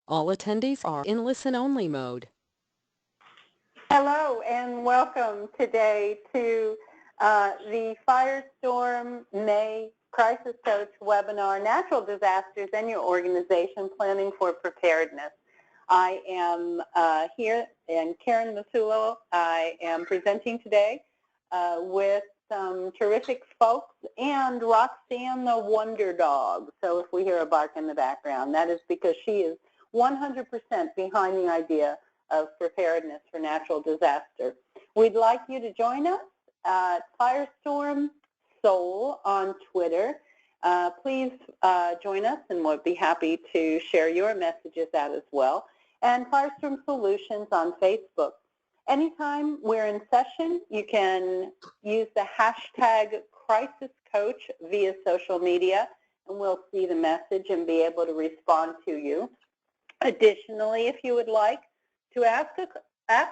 All attendees are in listen-only mode. Hello and welcome today to the Firestorm May Crisis Coach webinar, Natural Disasters and Your Organization Planning for Preparedness. I am here, and Karen Masullo. I am presenting today with some terrific folks and Roxanne the Wonder Dog. So if we hear a bark in the background, that is because she is 100% behind the idea of preparedness for natural disaster. We'd like you to join us at Firestorm Soul on Twitter. Please join us, and we'll be happy to share your messages out as well. And Firestorm Solutions on Facebook. Anytime we're in session, you can use the hashtag CrisisCoach via social media, and we'll see the message and be able to respond to you. Additionally, if you would like to ask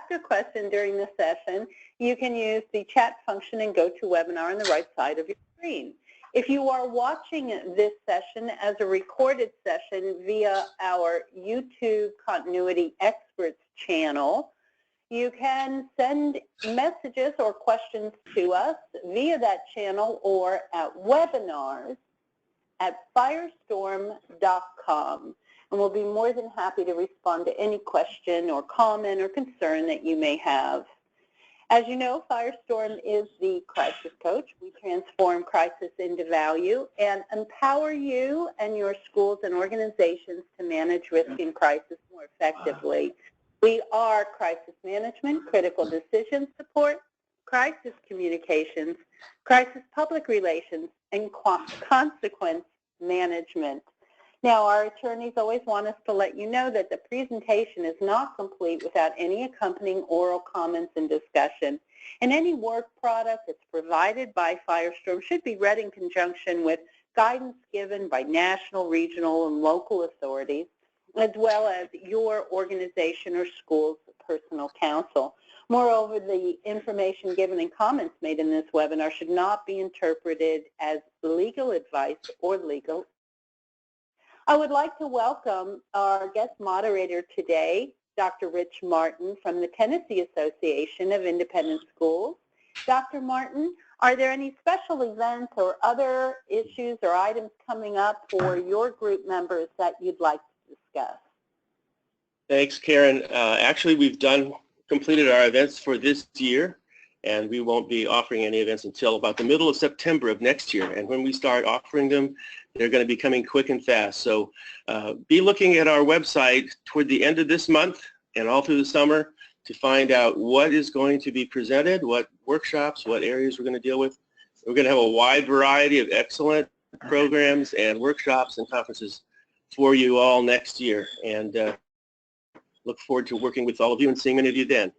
a question during the session, you can use the chat function in GoToWebinar on the right side of your screen. If you are watching this session as a recorded session via our YouTube Continuity Experts channel, you can send messages or questions to us via that channel or at webinars@firestorm.com. And we'll be more than happy to respond to any question or comment or concern that you may have. As you know, Firestorm is the crisis coach. We transform crisis into value and empower you and your schools and organizations to manage risk and crisis more effectively. We are crisis management, critical decision support, crisis communications, crisis public relations, and consequence management. Now, our attorneys always want us to let you know that the presentation is not complete without any accompanying oral comments and discussion. And any work product that's provided by Firestorm should be read in conjunction with guidance given by national, regional, and local authorities, as well as your organization or school's personal counsel. Moreover, the information given and comments made in this webinar should not be interpreted as legal advice or legal. I would like to welcome our guest moderator today, Dr. Rich Martin from the Tennessee Association of Independent Schools. Dr. Martin, are there any special events or other issues or items coming up for your group members that you'd like to discuss? Thanks, Karen. Actually, we've completed our events for this year, and we won't be offering any events until about the middle of September of next year. And when we start offering them, they're going to be coming quick and fast. So be looking at our website toward the end of this month and all through the summer to find out what is going to be presented, what workshops, what areas we're going to deal with. We're going to have a wide variety of excellent programs and workshops and conferences for you all next year. And look forward to working with all of you and seeing many of you then.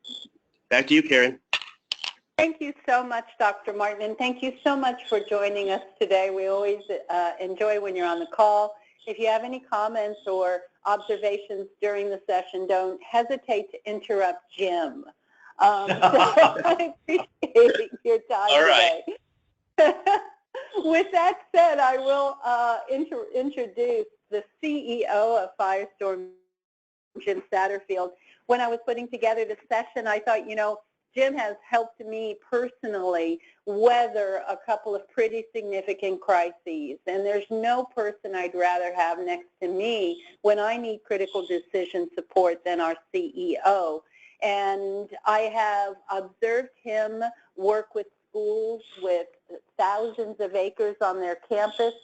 Back to you, Karen. Thank you so much, Dr. Martin, and thank you so much for joining us today. We always enjoy when you're on the call. If you have any comments or observations during the session, don't hesitate to interrupt Jim. So I appreciate your time today. With that said, I will introduce the CEO of Firestorm, Jim Satterfield. When I was putting together the session, I thought, Jim has helped me personally weather a couple of pretty significant crises, and there's no person I'd rather have next to me when I need critical decision support than our CEO. And I have observed him work with schools with thousands of acres on their campus.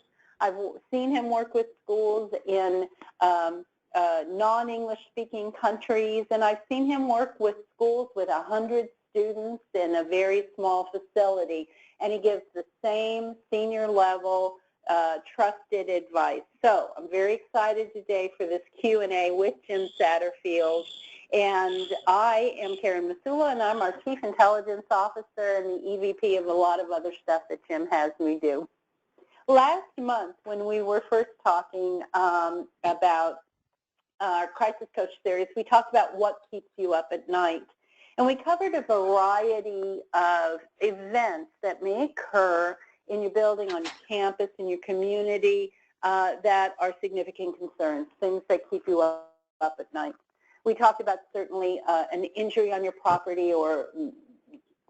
I've seen him work with schools in non-English speaking countries, and I've seen him work with schools with 100 students in a very small facility, and he gives the same senior level trusted advice. So I'm very excited today for this Q&A with Jim Satterfield, and I am Karen Masullo, and I'm our Chief Intelligence Officer and the EVP of a lot of other stuff that Jim has me do. Last month when we were first talking about our Crisis Coach series, we talked about what keeps you up at night. And we covered a variety of events that may occur in your building, on your campus, in your community that are significant concerns, things that keep you up up at night. We talked about certainly an injury on your property or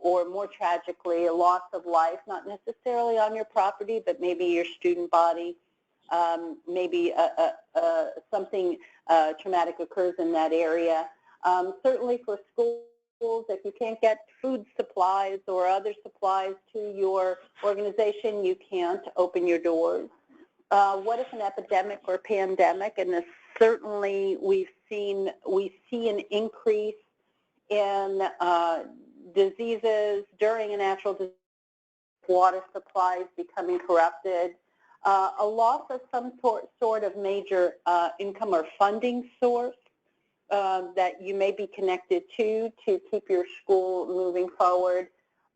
more tragically, a loss of life, not necessarily on your property, but maybe your student body. Maybe something traumatic occurs in that area. Certainly for schools, if you can't get food supplies or other supplies to your organization, you can't open your doors. What if an epidemic or pandemic, and this certainly we see an increase in diseases during a natural disaster, water supplies becoming corrupted, a loss of some sort of major income or funding source that you may be connected to keep your school moving forward,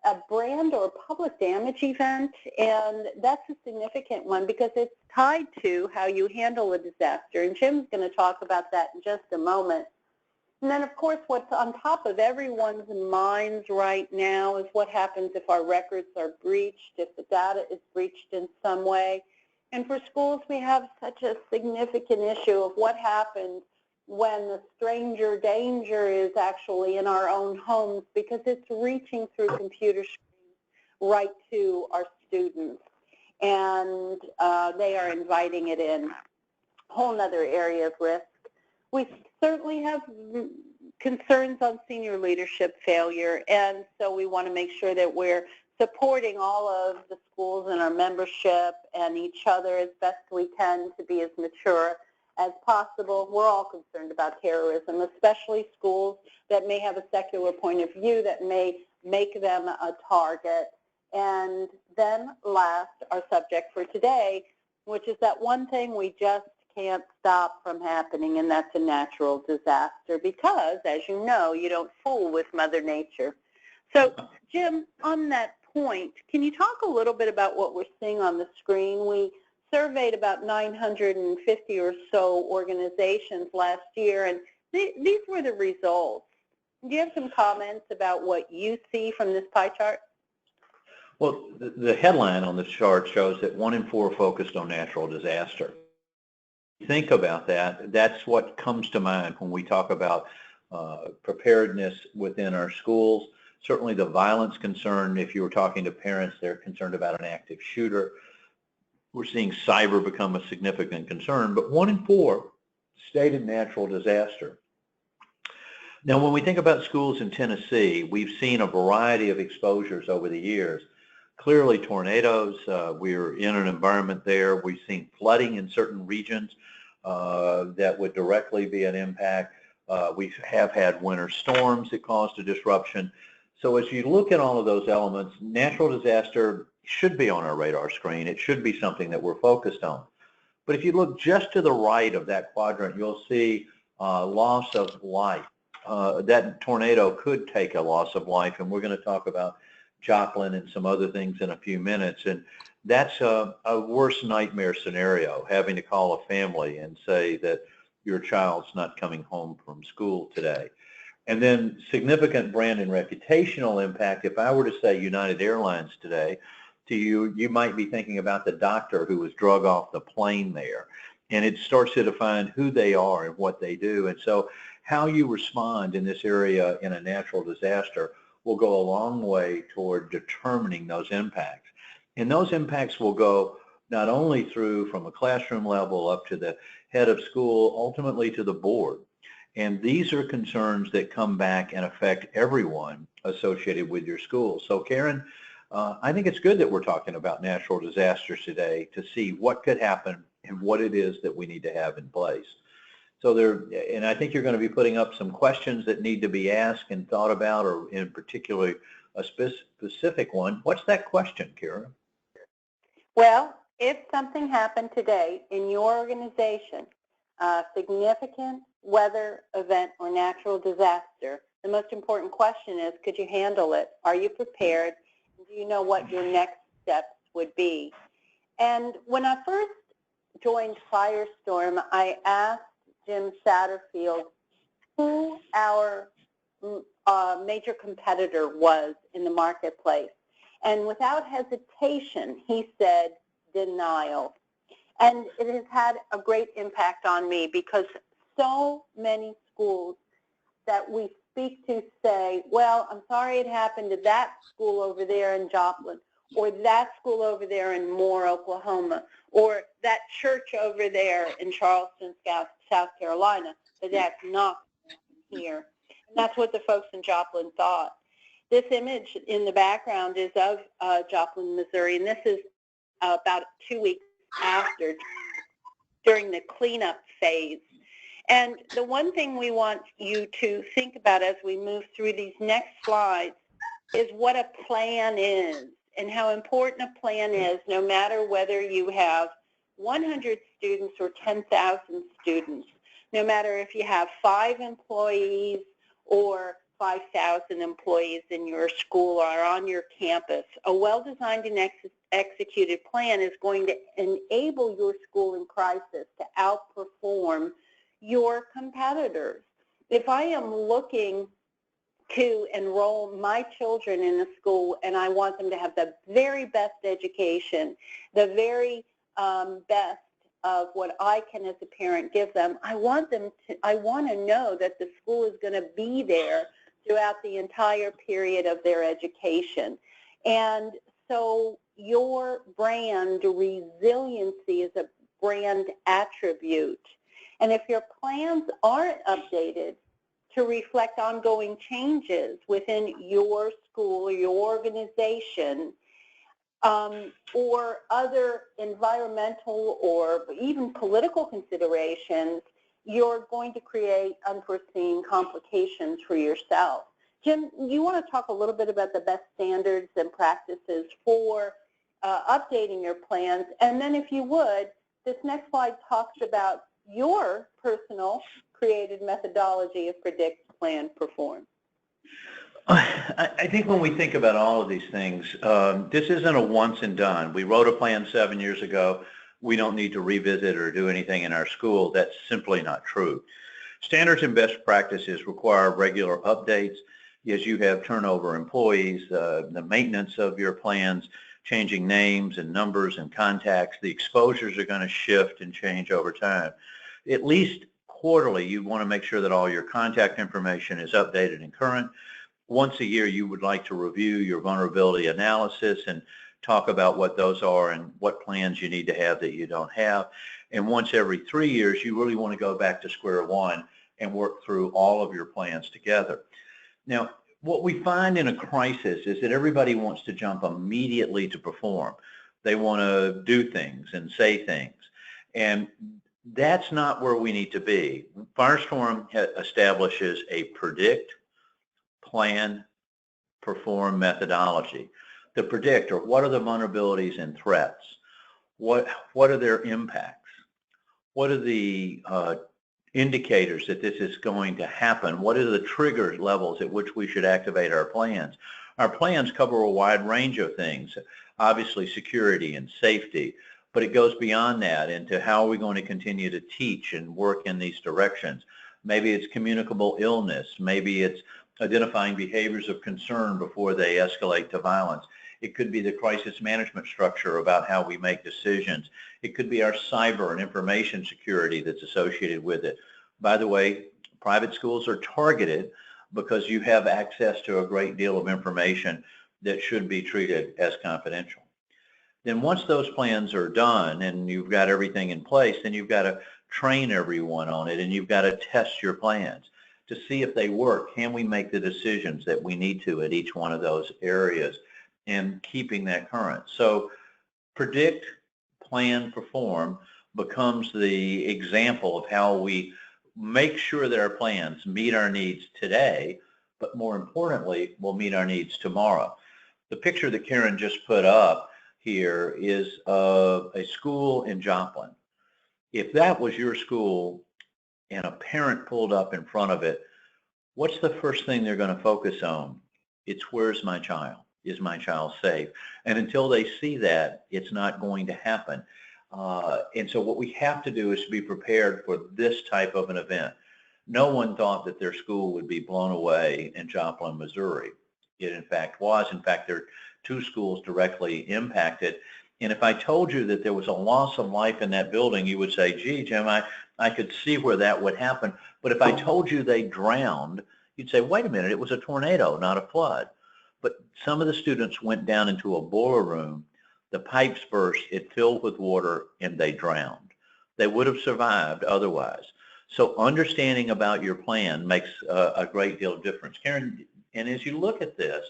a brand or public damage event, and that's a significant one because it's tied to how you handle a disaster, and Jim's going to talk about that in just a moment. And then, of course, what's on top of everyone's minds right now is what happens if our records are breached, if the data is breached in some way. And for schools, we have such a significant issue of what happens when the stranger danger is actually in our own homes because it's reaching through computer screens right to our students. And they are inviting it in. A whole other area of risk. We certainly have concerns on senior leadership failure, and so we want to make sure that we're supporting all of the schools and our membership and each other as best we can to be as mature as possible. We're all concerned about terrorism, especially schools that may have a secular point of view that may make them a target. And then last, our subject for today, which is that one thing we just can't stop from happening, and that's a natural disaster because, as you know, you don't fool with Mother Nature. So, Jim, on that point, can you talk a little bit about what we're seeing on the screen? We surveyed about 950 or so organizations last year, and these were the results. Do you have some comments about what you see from this pie chart? Well, the headline on the chart shows that 1 in 4 are focused on natural disaster. Think about that. That's what comes to mind when we talk about preparedness within our schools. Certainly the violence concern, if you were talking to parents, they're concerned about an active shooter. We're seeing cyber become a significant concern, but 1 in 4 stated natural disaster. Now, when we think about schools in Tennessee, we've seen a variety of exposures over the years. Clearly tornadoes, we're in an environment there. We've seen flooding in certain regions that would directly be an impact. We have had winter storms that caused a disruption. So as you look at all of those elements, natural disaster should be on our radar screen. It should be something that we're focused on. But if you look just to the right of that quadrant, you'll see loss of life. That tornado could take a loss of life, and we're going to talk about Joplin and some other things in a few minutes. And that's a worst nightmare scenario, having to call a family and say that your child's not coming home from school today. And then significant brand and reputational impact. If I were to say United Airlines today to you, you might be thinking about the doctor who was drug off the plane there. And it starts to define who they are and what they do. And so how you respond in this area in a natural disaster will go a long way toward determining those impacts. And those impacts will go not only through from a classroom level up to the head of school, ultimately to the board. And these are concerns that come back and affect everyone associated with your school. So Karen, I think it's good that we're talking about natural disasters today to see what could happen and what it is that we need to have in place. So and I think you're going to be putting up some questions that need to be asked and thought about, or in particular a specific one. What's that question, Karen? Well, if something happened today in your organization, a significant weather event or natural disaster, the most important question is, could you handle it? Are you prepared? Do you know what your next steps would be? And when I first joined Firestorm, I asked Jim Satterfield who our major competitor was in the marketplace. And without hesitation, he said denial. And it has had a great impact on me because so many schools that we speak to say, well, I'm sorry it happened to that school over there in Joplin, or that school over there in Moore, Oklahoma, or that church over there in Charleston, South Carolina, but that's not here. And that's what the folks in Joplin thought. This image in the background is of Joplin, Missouri, and this is about 2 weeks after, during the cleanup phase. And the one thing we want you to think about as we move through these next slides is what a plan is and how important a plan is, no matter whether you have 100 students or 10,000 students, no matter if you have 5 employees or 5,000 employees in your school or on your campus. A well-designed and executed plan is going to enable your school in crisis to outperform your competitors. If I am looking to enroll my children in a school and I want them to have the very best education, the very best of what I can as a parent give them, I want to know that the school is going to be there throughout the entire period of their education. And so your brand resiliency is a brand attribute. And if your plans aren't updated to reflect ongoing changes within your school or your organization, or other environmental or even political considerations, you're going to create unforeseen complications for yourself. Jim, you want to talk a little bit about the best standards and practices for updating your plans? And then if you would, this next slide talks about your personal created methodology of Predict, Plan, Perform. I think when we think about all of these things, this isn't a once and done. We wrote a plan 7 years ago. We don't need to revisit or do anything in our school. That's simply not true. Standards and best practices require regular updates as you have turnover employees, the maintenance of your plans, changing names and numbers and contacts. The exposures are going to shift and change over time. At least quarterly, you want to make sure that all your contact information is updated and current. Once a year, you would like to review your vulnerability analysis and talk about what those are and what plans you need to have that you don't have. And once every 3 years, you really want to go back to square one and work through all of your plans together. Now, what we find in a crisis is that everybody wants to jump immediately to perform. They want to do things and say things. And that's not where we need to be. Firestorm establishes a predict, plan, perform methodology. The predict, or what are the vulnerabilities and threats? What are their impacts? What are the indicators that this is going to happen? What are the trigger levels at which we should activate our plans? Our plans cover a wide range of things, obviously security and safety, but it goes beyond that into how are we going to continue to teach and work in these directions. Maybe it's communicable illness. Maybe it's identifying behaviors of concern before they escalate to violence. It could be the crisis management structure about how we make decisions. It could be our cyber and information security that's associated with it. By the way, private schools are targeted because you have access to a great deal of information that should be treated as confidential. Then once those plans are done and you've got everything in place, then you've got to train everyone on it and you've got to test your plans to see if they work. Can we make the decisions that we need to at each one of those areas and keeping that current? So predict, plan, perform becomes the example of how we make sure that our plans meet our needs today, but more importantly, will meet our needs tomorrow. The picture that Karen just put up here is of a school in Joplin. If that was your school and a parent pulled up in front of it, what's the first thing they're going to focus on? It's where's my child? Is my child safe? And until they see that, it's not going to happen. And so what we have to do is be prepared for this type of an event. No one thought that their school would be blown away in Joplin, Missouri. It in fact was. In fact, there are 2 schools directly impacted. And if I told you that there was a loss of life in that building, you would say, gee, Jim, I could see where that would happen. But if I told you they drowned, you'd say, wait a minute, it was a tornado, not a flood. But some of the students went down into a boiler room, the pipes burst, it filled with water, and they drowned. They would have survived otherwise. So understanding about your plan makes a great deal of difference. Karen, and as you look at this,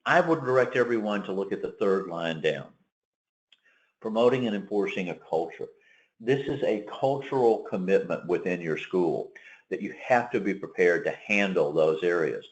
I would direct everyone to look at the third line down. Promoting and enforcing a culture. This is a cultural commitment within your school that you have to be prepared to handle those areas.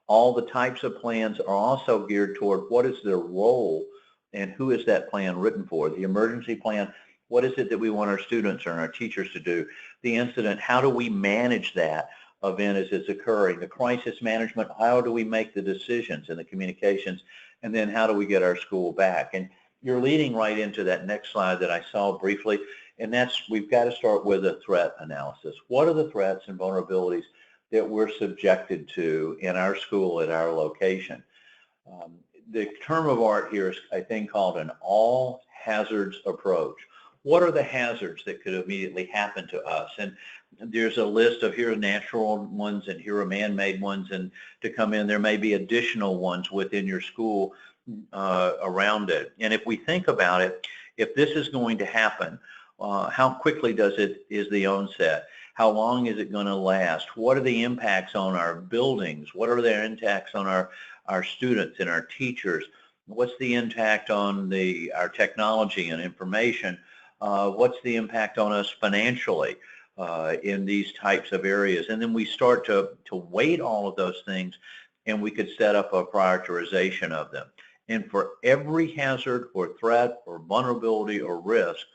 All the types of plans are also geared toward what is their role and who is that plan written for. The emergency plan, what is it that we want our students and our teachers to do? The incident, how do we manage that event as it's occurring? The crisis management, how do we make the decisions and the communications? And then how do we get our school back? And you're leading right into that next slide that I saw briefly, and that's we've got to start with a threat analysis. What are the threats and vulnerabilities that we're subjected to in our school at our location? The term of art here is a thing called an all hazards approach. What are the hazards that could immediately happen to us? And there's a list of here are natural ones and here are man-made ones, and to come in there may be additional ones within your school around it. And if we think about it, if this is going to happen, how quickly is the onset? How long is it going to last? What are the impacts on our buildings? What are their impacts on our students and our teachers? What's the impact on our technology and information? What's the impact on us financially in these types of areas? And then we start to weight all of those things, and we could set up a prioritization of them. And for every hazard or threat or vulnerability or risk,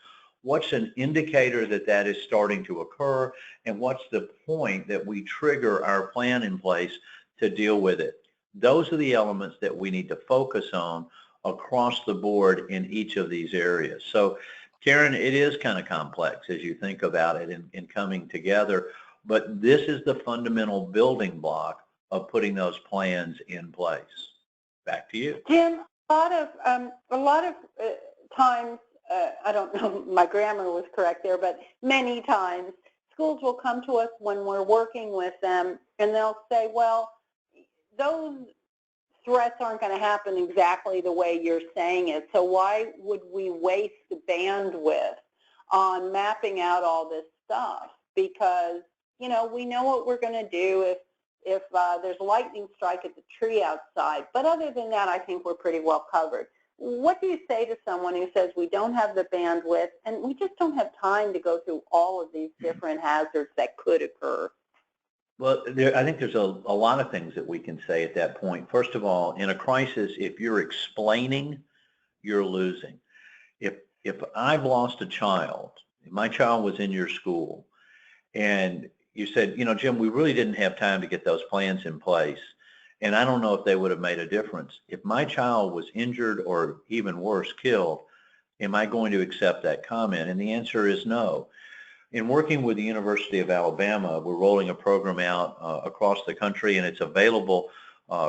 what's an indicator that that is starting to occur, and what's the point that we trigger our plan in place to deal with it? Those are the elements that we need to focus on across the board in each of these areas. So, Karen, it is kind of complex as you think about it in coming together, but this is the fundamental building block of putting those plans in place. Back to you. Jim, a lot of times, I don't know my grammar was correct there, but many times schools will come to us when we're working with them and they'll say, well, those threats aren't going to happen exactly the way you're saying it, so why would we waste the bandwidth on mapping out all this stuff? Because, you know, we know what we're going to do if there's a lightning strike at the tree outside. But other than that, I think we're pretty well covered. What do you say to someone who says we don't have the bandwidth and we just don't have time to go through all of these different hazards that could occur? Well, I think there's a lot of things that we can say at that point. First of all, in a crisis, if you're explaining, you're losing. If I've lost a child, if my child was in your school, and you said, you know, Jim, we really didn't have time to get those plans in place, and I don't know if they would have made a difference. If my child was injured or even worse, killed, am I going to accept that comment? And the answer is no. In working with the University of Alabama, we're rolling a program out across the country, and it's available.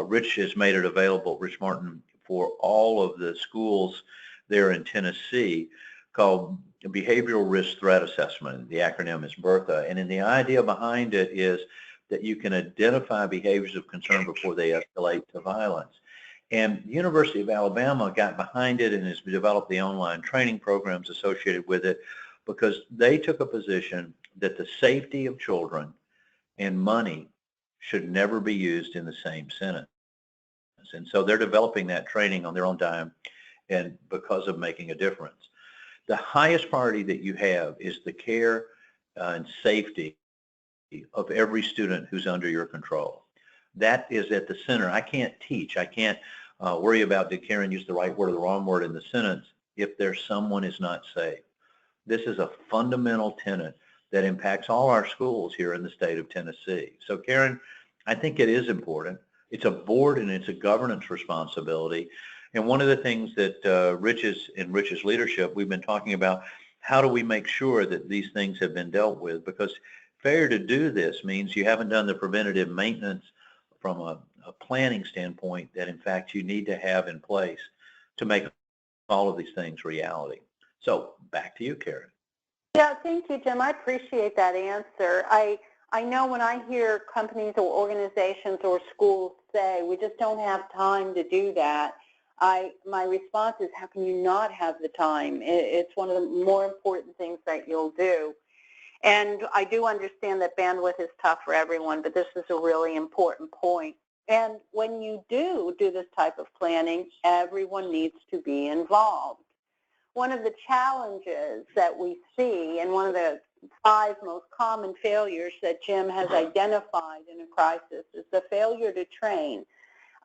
Rich has made it available, Rich Martin, for all of the schools there in Tennessee, called Behavioral Risk Threat Assessment. The acronym is BRTHA. And then the idea behind it is that you can identify behaviors of concern before they escalate to violence. And the University of Alabama got behind it and has developed the online training programs associated with it, because they took a position that the safety of children and money should never be used in the same sentence. And so they're developing that training on their own time, and because of making a difference. The highest priority that you have is the care and safety of every student who's under your control. That is at the center. I can't teach. I can't worry about, did Karen use the right word or the wrong word in the sentence, if there's someone is not safe. This is a fundamental tenet that impacts all our schools here in the state of Tennessee. So, Karen, I think it is important. It's a board and it's a governance responsibility. And one of the things that Rich's leadership, we've been talking about, how do we make sure that these things have been dealt with? Because failure to do this means you haven't done the preventative maintenance from a planning standpoint that, in fact, you need to have in place to make all of these things reality. So back to you, Karen. Yeah, thank you, Jim. I appreciate that answer. I know when I hear companies or organizations or schools say, we just don't have time to do that, my response is, how can you not have the time? It's one of the more important things that you'll do. And I do understand that bandwidth is tough for everyone, but this is a really important point. And when you do this type of planning, everyone needs to be involved. One of the challenges that we see, and one of the 5 most common failures that Jim has identified in a crisis, is the failure to train.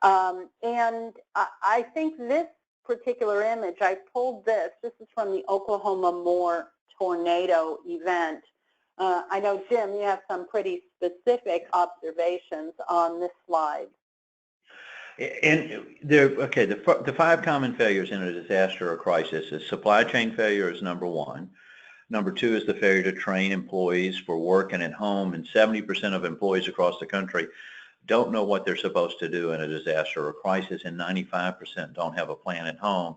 And I think this particular image, I pulled this is from the Oklahoma Moore tornado event. I know, Jim, you have some pretty specific observations on this slide. And the 5 common failures in a disaster or crisis is supply chain failure is number 1. Number 2 is the failure to train employees for work and at home, and 70% of employees across the country don't know what they're supposed to do in a disaster or crisis, and 95% don't have a plan at home.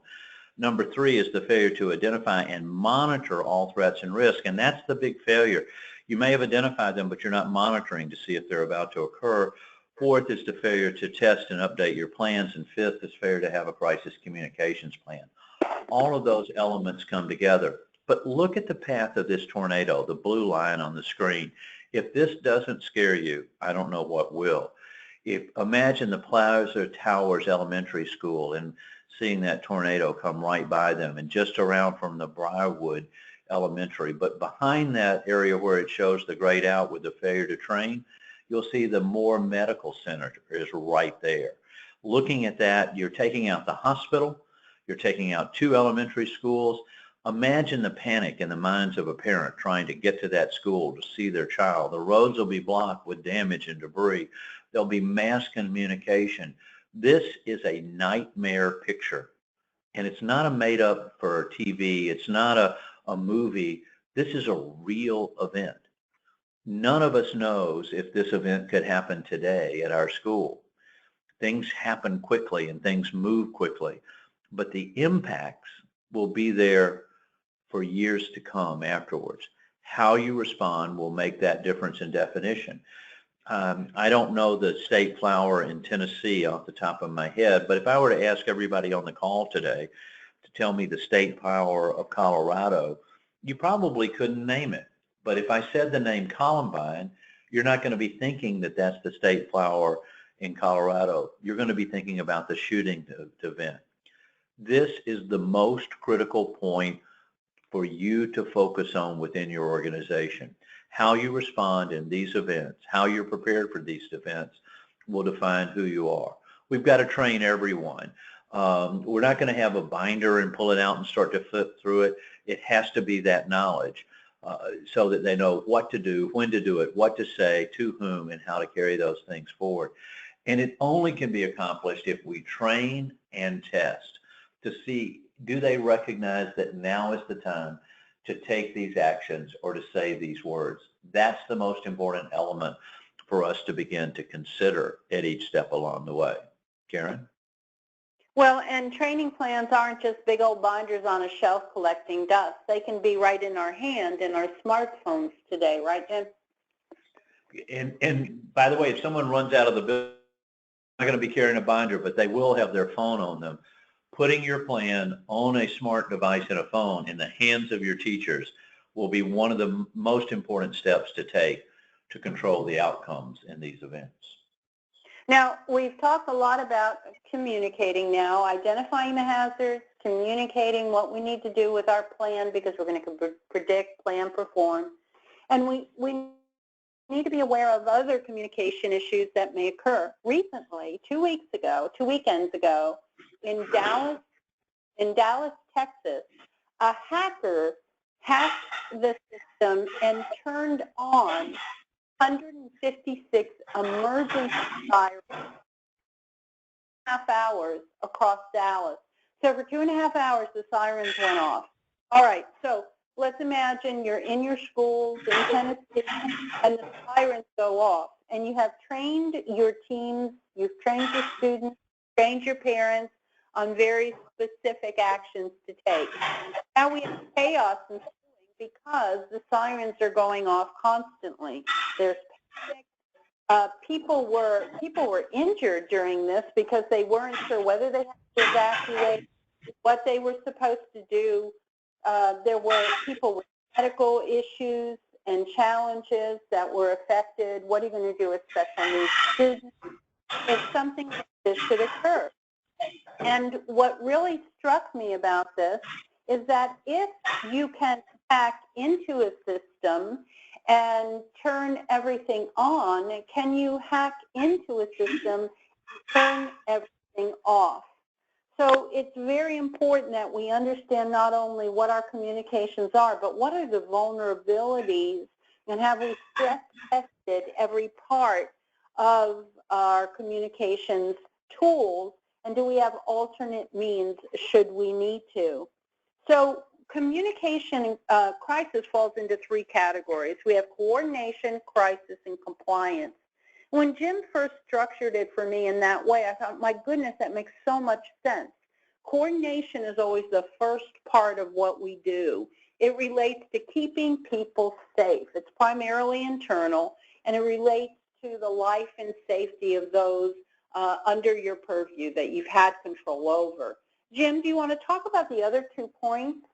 Number 3 is the failure to identify and monitor all threats and risk, and that's the big failure. You may have identified them, but you're not monitoring to see if they're about to occur. 4th is the failure to test and update your plans, and 5th is failure to have a crisis communications plan. All of those elements come together. But look at the path of this tornado, the blue line on the screen. If this doesn't scare you, I don't know what will. Imagine the Plaza Towers Elementary School and seeing that tornado come right by them, and just around from the Briarwood Elementary. But behind that area where it shows the grayed out with the failure to train, you'll see the Moore Medical Center is right there. Looking at that, you're taking out the hospital, you're taking out 2 elementary schools. Imagine the panic in the minds of a parent trying to get to that school to see their child. The roads will be blocked with damage and debris. There'll be mass communication. This is a nightmare picture. And it's not a made up for TV. It's not a movie. This is a real event. None of us knows if this event could happen today at our school. Things happen quickly and things move quickly, but the impacts will be there for years to come afterwards. How you respond will make that difference in definition. I don't know the state flower in Tennessee off the top of my head, but if I were to ask everybody on the call today to tell me the state flower of Colorado, you probably couldn't name it. But if I said the name Columbine, you're not going to be thinking that that's the state flower in Colorado. You're going to be thinking about the shooting event. This is the most critical point for you to focus on within your organization. How you respond in these events, how you're prepared for these events will define who you are. We've got to train everyone. We're not going to have a binder and pull it out and start to flip through it. It has to be that knowledge so that they know what to do, when to do it, what to say, to whom, and how to carry those things forward. And it only can be accomplished if we train and test to see, do they recognize that now is the time to take these actions or to say these words? That's the most important element for us to begin to consider at each step along the way. Karen? Well, and training plans aren't just big old binders on a shelf collecting dust. They can be right in our hand in our smartphones today, right, Jim? And by the way, if someone runs out of the building, they're not going to be carrying a binder, but they will have their phone on them. Putting your plan on a smart device and a phone in the hands of your teachers will be one of the most important steps to take to control the outcomes in these events. Now, we've talked a lot about communicating now, identifying the hazards, communicating what we need to do with our plan because we're going to predict, plan, perform. And we need to be aware of other communication issues that may occur. Recently, 2 weekends ago, in Dallas, Texas, a hacker hacked the system and turned on 156 emergency sirens 2.5 hours across Dallas. So for 2.5 hours, the sirens went off. All right, so let's imagine you're in your schools in Tennessee and the sirens go off, and you have trained your teams, you've trained your students, trained your parents on very specific actions to take. Now we have chaos in schooling because the sirens are going off constantly. There's panic. People were injured during this because they weren't sure whether they had to evacuate, what they were supposed to do. There were people with medical issues and challenges that were affected. What are you going to do with special needs students if something like this should occur? And what really struck me about this is that if you can hack into a system and turn everything on, can you hack into a system and turn everything off? So it's very important that we understand not only what our communications are, but what are the vulnerabilities, and have we stress tested every part of our communications tools, and do we have alternate means should we need to? So communication crisis falls into three categories. We have coordination, crisis, and compliance. When Jim first structured it for me in that way, I thought, my goodness, that makes so much sense. Coordination is always the first part of what we do. It relates to keeping people safe. It's primarily internal, and it relates to the life and safety of those under your purview that you've had control over. Jim, do you want to talk about the other 2 points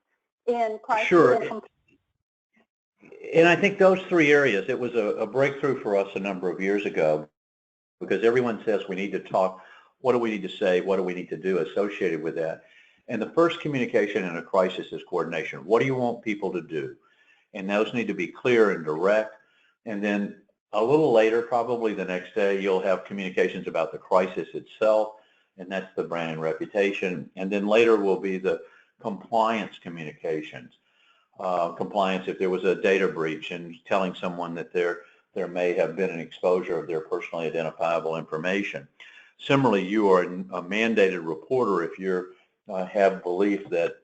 in crisis and compliance? And I think those three areas, it was a breakthrough for us a number of years ago, because everyone says we need to talk, what do we need to say, what do we need to do associated with that? And the first communication in a crisis is coordination. What do you want people to do? And those need to be clear and direct. And then a little later, probably the next day, you'll have communications about the crisis itself, and that's the brand and reputation. And then later will be the compliance communications. Compliance if there was a data breach and telling someone that there may have been an exposure of their personally identifiable information. Similarly, you are a mandated reporter. If you have belief that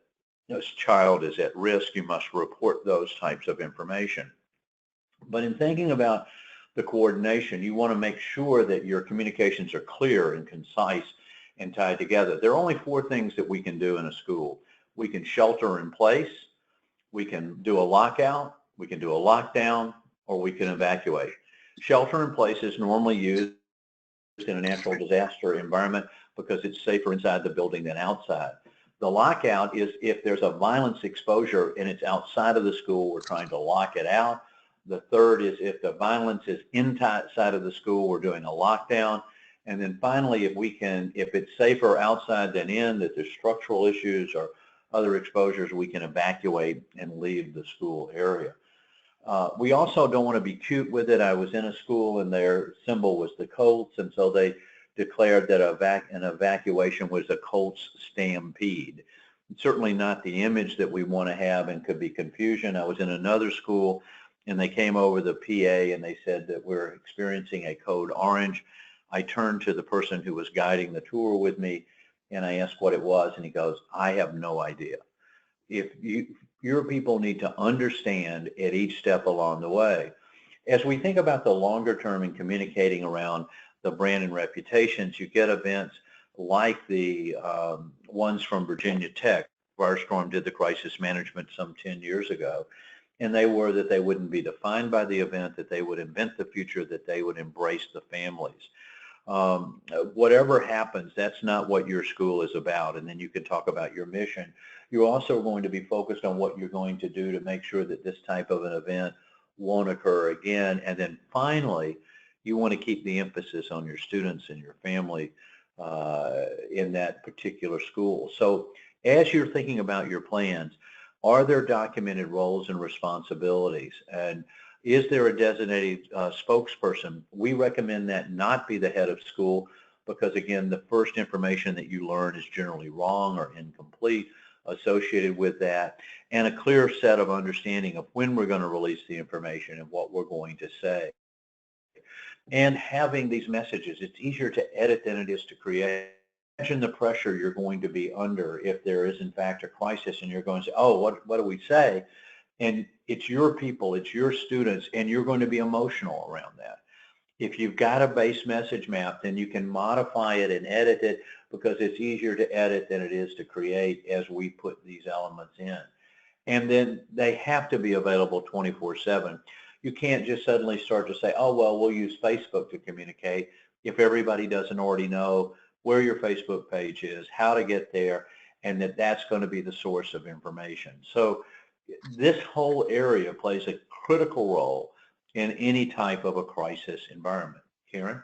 this child is at risk, you must report those types of information. But in thinking about the coordination, you want to make sure that your communications are clear and concise and tied together. There are only 4 things that we can do in a school. We can shelter in place, we can do a lockout, we can do a lockdown, or we can evacuate. Shelter in place is normally used in a natural disaster environment because it's safer inside the building than outside. The lockout is if there's a violence exposure and it's outside of the school, we're trying to lock it out. The third is if the violence is inside of the school, we're doing a lockdown. And then finally, if it's safer outside than in, that there's structural issues or other exposures, we can evacuate and leave the school area. We also don't want to be cute with it. I was in a school and their symbol was the Colts, and so they declared that an evacuation was a Colts stampede. It's certainly not the image that we want to have, and could be confusion. I was in another school and they came over the PA and they said that we're experiencing a code orange. I turned to the person who was guiding the tour with me and I asked what it was, and he goes, I have no idea. If your people need to understand at each step along the way. As we think about the longer term in communicating around the brand and reputations, you get events like the ones from Virginia Tech. Firestorm did the crisis management some 10 years ago, and they were that they wouldn't be defined by the event, that they would invent the future, that they would embrace the families. Whatever happens, that's not what your school is about. And then you can talk about your mission. You're also going to be focused on what you're going to do to make sure that this type of an event won't occur again. And then finally, you want to keep the emphasis on your students and your family in that particular school. So as you're thinking about your plans, are there documented roles and responsibilities? And is there a designated spokesperson? We recommend that not be the head of school because, again, the first information that you learn is generally wrong or incomplete associated with that, and a clear set of understanding of when we're going to release the information and what we're going to say. And having these messages, it's easier to edit than it is to create. Imagine the pressure you're going to be under if there is, in fact, a crisis and you're going to say, oh, what do we say? And it's your people, it's your students, and you're going to be emotional around that. If you've got a base message map, then you can modify it and edit it because it's easier to edit than it is to create as we put these elements in. And then they have to be available 24/7. You can't just suddenly start to say, oh, well, we'll use Facebook to communicate if everybody doesn't already know where your Facebook page is, how to get there, and that that's going to be the source of information. So this whole area plays a critical role in any type of a crisis environment. Karen?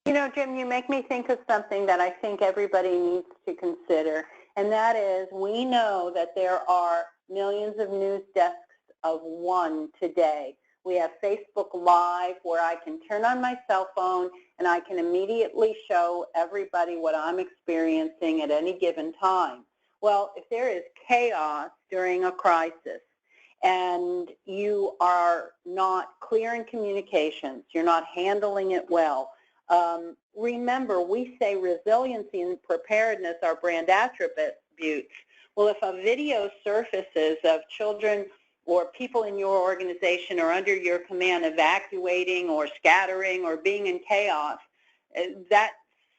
You know, Jim, you make me think of something that I think everybody needs to consider, and that is we know that there are millions of news desks of one today. We have Facebook Live where I can turn on my cell phone and I can immediately show everybody what I'm experiencing at any given time. Well, if there is chaos during a crisis and you are not clear in communications, you're not handling it well, remember, we say resiliency and preparedness are brand attributes. Well, if a video surfaces of children or people in your organization or under your command evacuating or scattering or being in chaos, that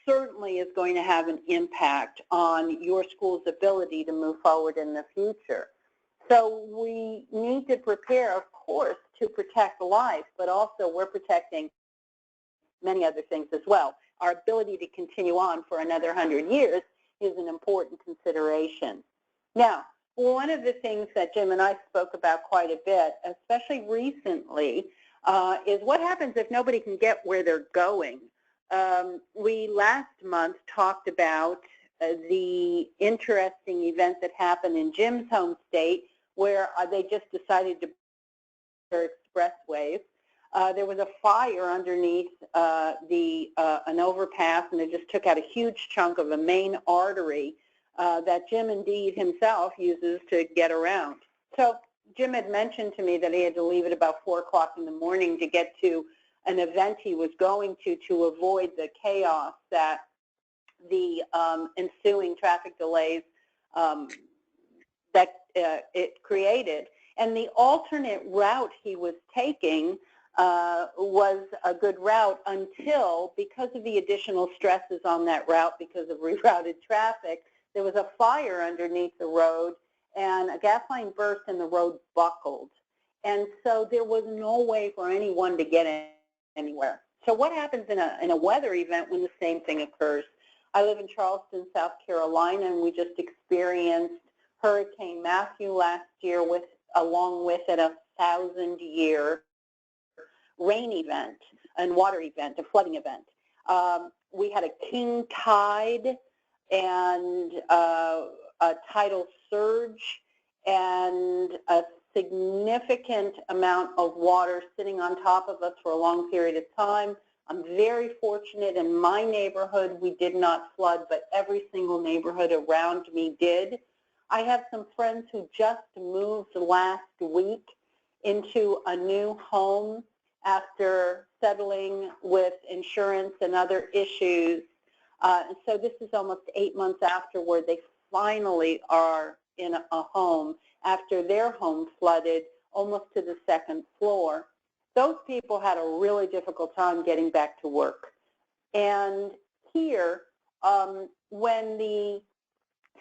certainly is going to have an impact on your school's ability to move forward in the future. So we need to prepare, of course, to protect life, but also we're protecting many other things as well. Our ability to continue on for another 100 years is an important consideration. Now, one of the things that Jim and I spoke about quite a bit, especially recently, is what happens if nobody can get where they're going. We last month talked about the interesting event that happened in Jim's home state where they just decided to build expressways. There was a fire underneath an overpass, and it just took out a huge chunk of a main artery that Jim indeed himself uses to get around. So Jim had mentioned to me that he had to leave at about 4 o'clock in the morning to get to an event he was going to avoid the chaos that the ensuing traffic delays that it created. And the alternate route he was taking was a good route until, because of the additional stresses on that route because of rerouted traffic, there was a fire underneath the road and a gas line burst and the road buckled. And so there was no way for anyone to get anywhere. So what happens in a weather event when the same thing occurs? I live in Charleston, South Carolina, and we just experienced Hurricane Matthew last year with, along with it, a 1,000-year rain event and water event, a flooding event. We had a king tide and a tidal surge and a significant amount of water sitting on top of us for a long period of time. I'm very fortunate in my neighborhood we did not flood, but every single neighborhood around me did. I have some friends who just moved last week into a new home after settling with insurance and other issues. And so this is almost 8 months afterward. They finally are in a home after their home flooded almost to the 2nd floor. Those people had a really difficult time getting back to work. And here, when the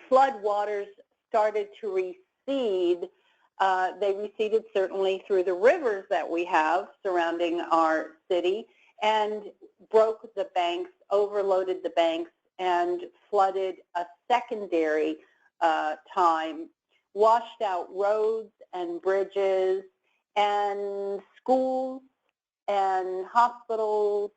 flood waters started to recede, they receded certainly through the rivers that we have surrounding our city and broke the banks, overloaded the banks, and flooded a secondary time, washed out roads and bridges, and schools and hospitals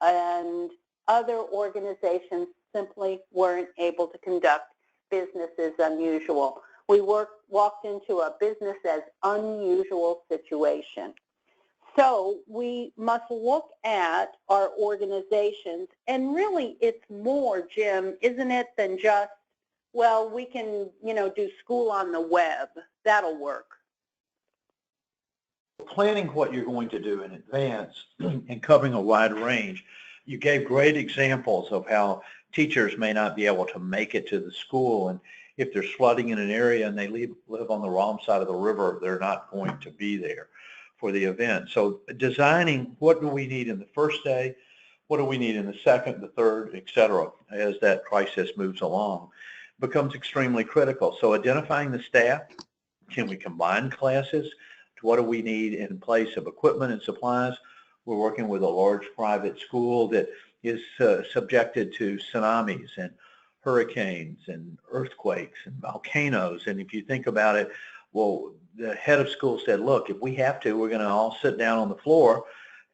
and other organizations simply weren't able to conduct business as unusual. We walked into a business as unusual situation. So we must look at our organizations, and really it's more, Jim, isn't it, than just, well, we can, do school on the web. That'll work. Planning what you're going to do in advance and covering a wide range, you gave great examples of how teachers may not be able to make it to the school, and if there's flooding in an area and they live on the wrong side of the river, they're not going to be there. for the event. So designing what do we need in the first day, what do we need in the second, the third, et cetera, as that crisis moves along, becomes extremely critical. So identifying the staff, can we combine classes? What do we need in place of equipment and supplies? We're working with a large private school that is subjected to tsunamis and hurricanes and earthquakes and volcanoes. And if you think about it, well, the head of school said, look, if we have to, we're going to all sit down on the floor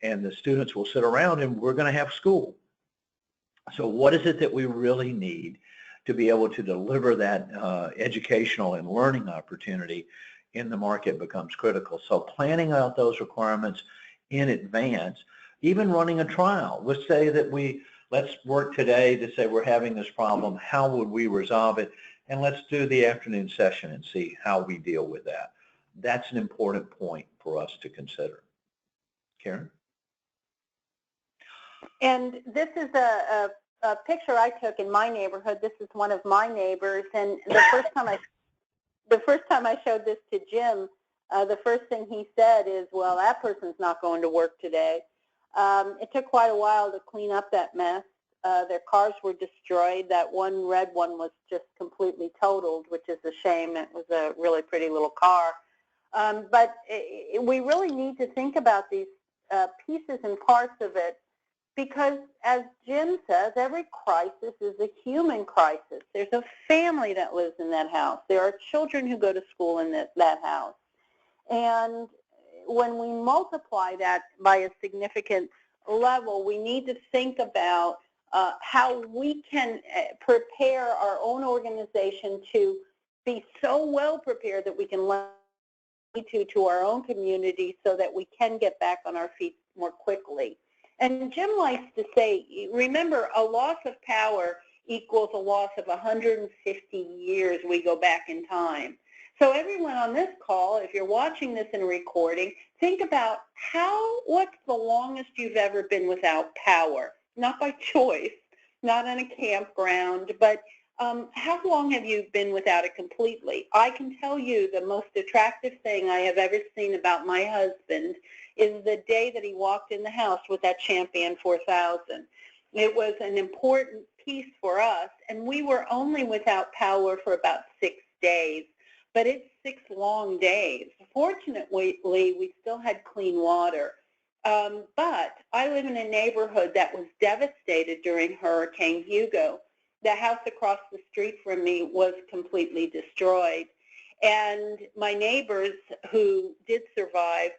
and the students will sit around and we're going to have school. So what is it that we really need to be able to deliver that educational and learning opportunity in the market becomes critical. So planning out those requirements in advance, even running a trial. Let's say that let's work today to say we're having this problem. How would we resolve it? And let's do the afternoon session and see how we deal with that. That's an important point for us to consider. Karen? And this is a picture I took in my neighborhood. This is one of my neighbors, and the first time I showed this to Jim, the first thing he said is, well, that person's not going to work today. It took quite a while to clean up that mess. Their cars were destroyed. That one red one was just completely totaled, which is a shame. It was a really pretty little car. But we really need to think about these pieces and parts of it, because as Jim says, every crisis is a human crisis. There's a family that lives in that house. There are children who go to school in that house. And when we multiply that by a significant level, we need to think about how we can prepare our own organization to be so well prepared that we can lend to our own community so that we can get back on our feet more quickly. And Jim likes to say, remember, a loss of power equals a loss of 150 years we go back in time. So everyone on this call, if you're watching this in a recording, think about what's the longest you've ever been without power? Not by choice, not on a campground, but how long have you been without it completely? I can tell you the most attractive thing I have ever seen about my husband is the day that he walked in the house with that Champion 4000. It was an important piece for us, and we were only without power for about 6 days, but it's 6 long days. Fortunately, we still had clean water. But I live in a neighborhood that was devastated during Hurricane Hugo. The house across the street from me was completely destroyed. And my neighbors who did survive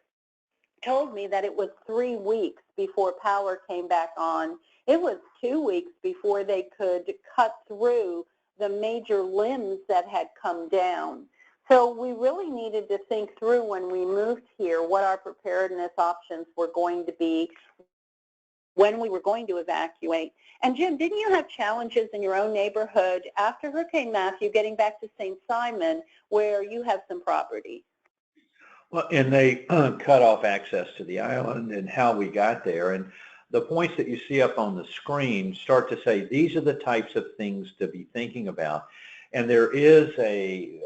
told me that it was 3 weeks before power came back on. It was 2 weeks before they could cut through the major limbs that had come down. So we really needed to think through when we moved here what our preparedness options were going to be, when we were going to evacuate. And Jim, didn't you have challenges in your own neighborhood after Hurricane Matthew getting back to St. Simon, where you have some property? Well, and they cut off access to the island and how we got there. And the points that you see up on the screen start to say these are the types of things to be thinking about. And there is a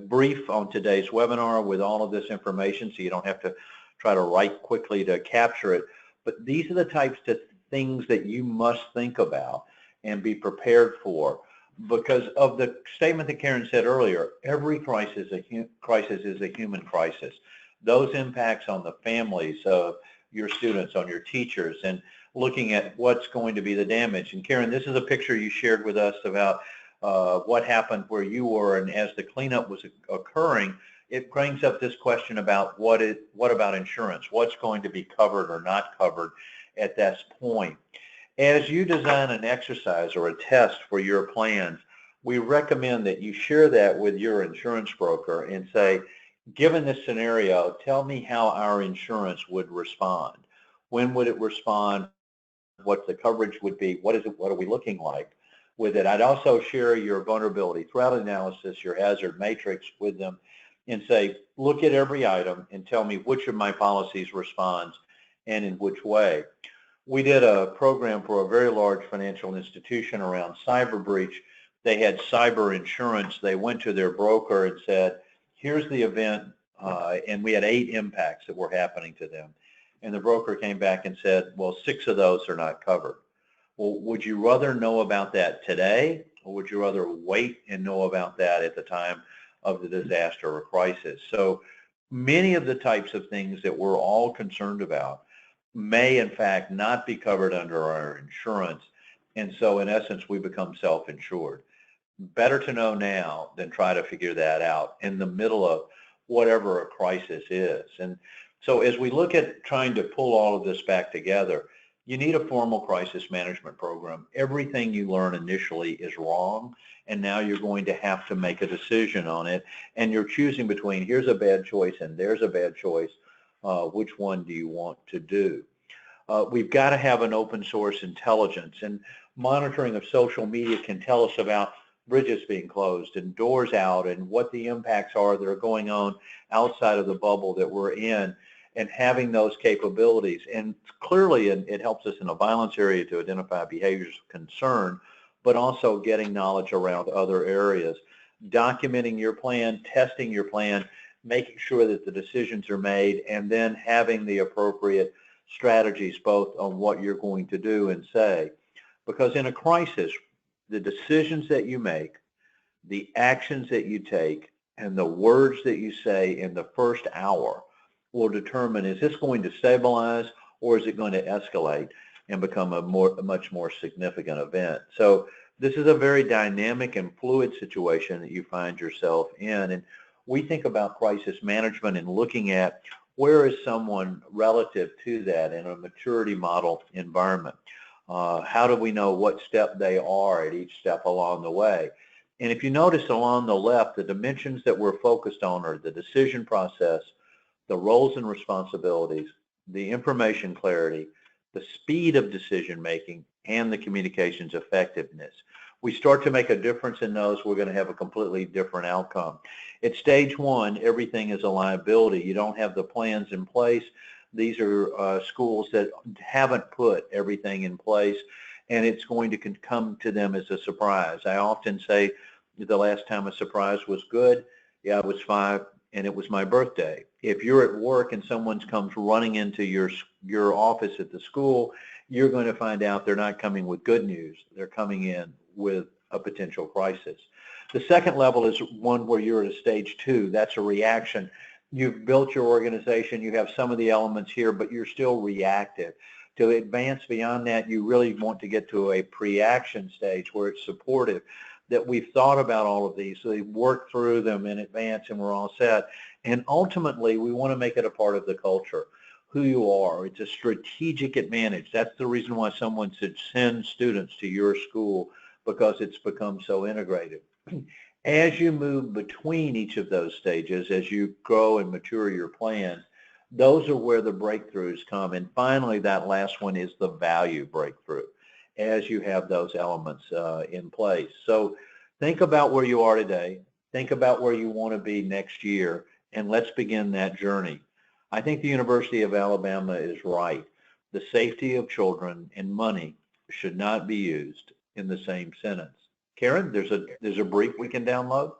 brief on today's webinar with all of this information, so you don't have to try to write quickly to capture it. But these are the types of things that you must think about and be prepared for. Because of the statement that Karen said earlier, every crisis is a human crisis. Those impacts on the families of your students, on your teachers, and looking at what's going to be the damage. And Karen, this is a picture you shared with us about what happened where you were, and as the cleanup was occurring, it brings up this question about what about insurance? What's going to be covered or not covered at that point? As you design an exercise or a test for your plans, we recommend that you share that with your insurance broker and say, given this scenario, tell me how our insurance would respond. When would it respond? What the coverage would be? What are we looking like with it? I'd also share your vulnerability threat analysis, your hazard matrix with them, and say, look at every item and tell me which of my policies responds and in which way. We did a program for a very large financial institution around cyber breach. They had cyber insurance. They went to their broker and said, here's the event. and we had 8 impacts that were happening to them. And the broker came back and said, well, 6 of those are not covered. Well, would you rather know about that today, or would you rather wait and know about that at the time of the disaster or crisis? So many of the types of things that we're all concerned about may in fact not be covered under our insurance. And so in essence, we become self-insured. Better to know now than try to figure that out in the middle of whatever a crisis is. And so as we look at trying to pull all of this back together, you need a formal crisis management program. Everything you learn initially is wrong, and now you're going to have to make a decision on it, and you're choosing between here's a bad choice and there's a bad choice. Which one do you want to do? We've got to have an open source intelligence, and monitoring of social media can tell us about bridges being closed and doors out and what the impacts are that are going on outside of the bubble that we're in, and having those capabilities. And clearly it helps us in a violence area to identify behaviors of concern, but also getting knowledge around other areas. Documenting your plan, testing your plan, making sure that the decisions are made, and then having the appropriate strategies both on what you're going to do and say. Because in a crisis, the decisions that you make, the actions that you take, and the words that you say in the first hour will determine, is this going to stabilize or is it going to escalate and become a much more significant event? So this is a very dynamic and fluid situation that you find yourself in. And we think about crisis management and looking at where is someone relative to that in a maturity model environment. How do we know what step they are at each step along the way? And if you notice along the left, the dimensions that we're focused on are the decision process, the roles and responsibilities, the information clarity, the speed of decision making, and the communications effectiveness. We start to make a difference in those, we're going to have a completely different outcome. At stage 1, everything is a liability. You don't have the plans in place. These are schools that haven't put everything in place, and it's going to come to them as a surprise. I often say the last time a surprise was good, yeah, I was 5 and it was my birthday. If you're at work and someone comes running into your office at the school, you're going to find out they're not coming with good news. They're coming in with a potential crisis. The second level is one where you're at a stage 2. That's a reaction. You've built your organization, you have some of the elements here, but you're still reactive. To advance beyond that, you really want to get to a pre-action stage where it's supportive, that we've thought about all of these, so we've worked through them in advance and we're all set. And ultimately, we want to make it a part of the culture, who you are. It's a strategic advantage. That's the reason why someone should send students to your school, because it's become so integrated. As you move between each of those stages, as you grow and mature your plans, those are where the breakthroughs come. And finally, that last one is the value breakthrough, as you have those elements in place. So think about where you are today. Think about where you want to be next year, and let's begin that journey. I think the University of Alabama is right. The safety of children and money should not be used in the same sentence. Karen, there's a brief we can download?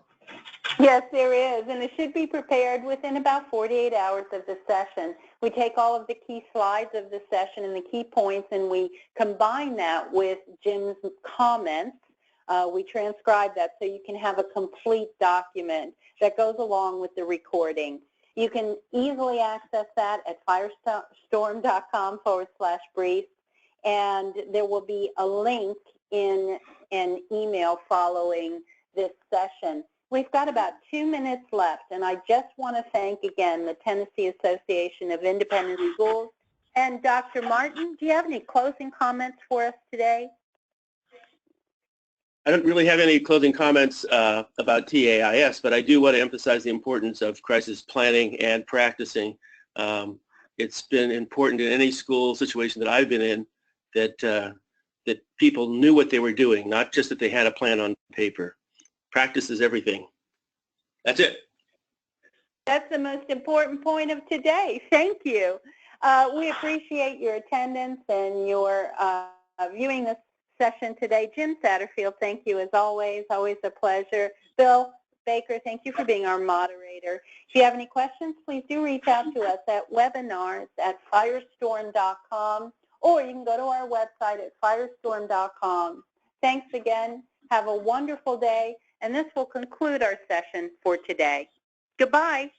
Yes, there is, and it should be prepared within about 48 hours of the session. We take all of the key slides of the session and the key points, and we combine that with Jim's comments. We transcribe that so you can have a complete document that goes along with the recording. You can easily access that at firestorm.com/brief, and there will be a link in an email following this session. We've got about 2 minutes left, and I just want to thank again the Tennessee Association of Independent Schools. And Dr. Martin, do you have any closing comments for us today? I don't really have any closing comments about TAIS, but I do want to emphasize the importance of crisis planning and practicing. It's been important in any school situation that I've been in that people knew what they were doing, not just that they had a plan on paper. Practice is everything. That's it. That's the most important point of today. Thank you. We appreciate your attendance and your viewing this session today. Jim Satterfield, thank you as always. Always a pleasure. Bill, Baker. Thank you for being our moderator. If you have any questions, please do reach out to us at webinars@firestorm.com, or you can go to our website at firestorm.com. Thanks again. Have a wonderful day, and this will conclude our session for today. Goodbye.